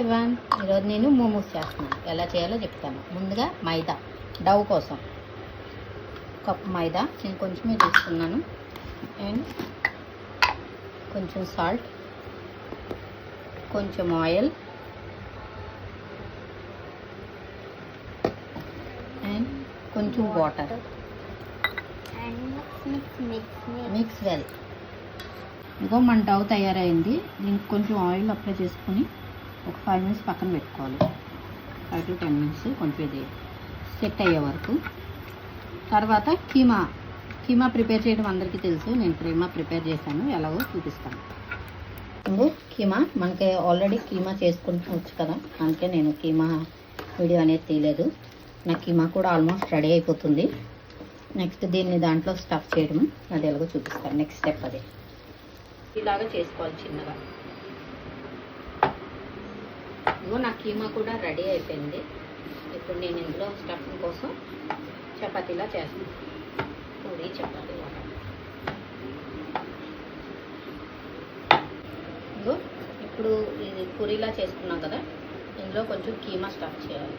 ఈరోజు నేను మోమోస్ చేస్తున్నాను. ఎలా చేయాలో చెప్తాను. ముందుగా మైదా డవ్ కోసం కప్పు మైదా నేను కొంచెమే తీసుకున్నాను. అండ్ కొంచెం సాల్ట్, కొంచెం ఆయిల్ అండ్ కొంచెం వాటర్. Mix well. ఇదిగో మన డవ్ తయారైంది. దీనికి కొంచెం ఆయిల్ అప్లై చేసుకొని ఒక 5 minutes పక్కన పెట్టుకోవాలి. 5 to 10 minutes కొంచెం ఇది సెట్ అయ్యే వరకు. తర్వాత కీమా ప్రిపేర్ చేయడం అందరికీ తెలుసు. నేను ప్రిపేర్ చేశాను, ఎలాగో చూపిస్తాను. కీమా మనకి ఆల్రెడీ కీమా చేసుకుంటూ కదా, అందుకే నేను కీమా వీడియో అనేది తీయలేదు. నా కీమా కూడా ఆల్మోస్ట్ రెడీ అయిపోతుంది. నెక్స్ట్ దీన్ని దాంట్లో స్టఫ్ చేయడం అది ఎలాగో చూపిస్తాను. నెక్స్ట్ స్టెప్ అదే. ఇలాగా చేసుకోవాలి చిన్నగా. ఇగో నా కీమా కూడా రెడీ అయిపోయింది. ఇప్పుడు నేను ఇందులో స్టఫింగ్ కోసం చపాతీలా చేస్తాను. పూరి చపాతీ లాగా. ఇగో ఇప్పుడు ఇది పూరిలా చేసుకున్నాం కదా, ఇందులో కొంచెం కీమా స్టఫ్ చేయాలి.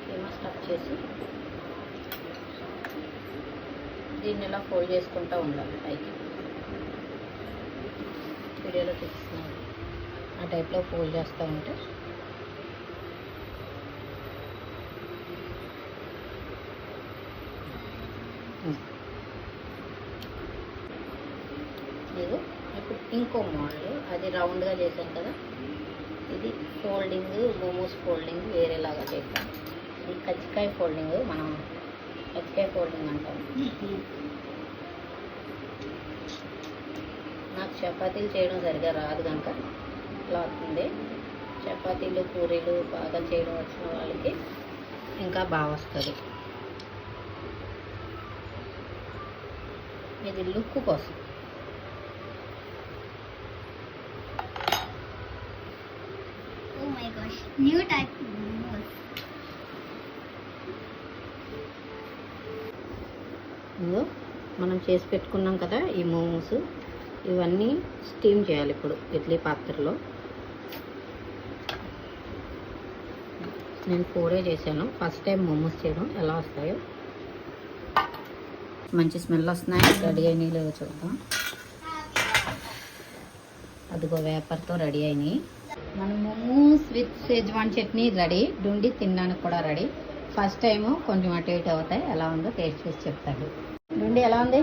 కీమా స్టఫ్ చేసి దీన్ని ఇలా ఫోల్డ్ చేసుకుంటూ ఉండాలి పైకి. వీడియోలో చూపిస్తున్నాను. ఆ టైప్లో ఫోల్డ్ చేస్తూ ఉంటే ఇది ఇప్పుడు ఇంకో మోడల్, అది రౌండ్గా చేశాను కదా, ఇది ఫోల్డింగ్, మోమోస్ ఫోల్డింగ్ వేరేలాగా చేస్తాను. ఇది కజ్జికాయ ఫోల్డింగ్, మనం కజ్జికాయ ఫోల్డింగ్ అంటాం. నాకు చపాతీలు చేయడం సరిగా రాదు కనుక ఇట్లా అవుతుంది. చపాతీలు పూరీలు బాగా చేయడం వచ్చిన వాళ్ళకి ఇంకా బాగా వస్తుంది. ఇది లుక్ కోసం. Oh my gosh, new type of momos. ఇందులో మనం చేసి పెట్టుకున్నాం కదా ఈ మోమోస్, ఇవన్నీ స్టీమ్ చేయాలి ఇప్పుడు ఇడ్లీ పాత్రలో. నేను 4 చేశాను. ఫస్ట్ టైం మోమోస్ చేయడం, ఎలా వస్తాయో. మంచి స్మెల్ వస్తున్నాయి. రెడీ అయినాయి లేవో చూద్దాం. అదిగో వేపర్తో రెడీ అయినాయి. మన momos with Schezwan chutney ready. డుండి తినడానికి కూడా రెడీ. ఫస్ట్ టైము కొంచెం అటు ఇటు అవుతాయి. ఎలా ఉందో టేస్ట్ చేసి చెప్తాడు. డుండి ఎలా ఉంది?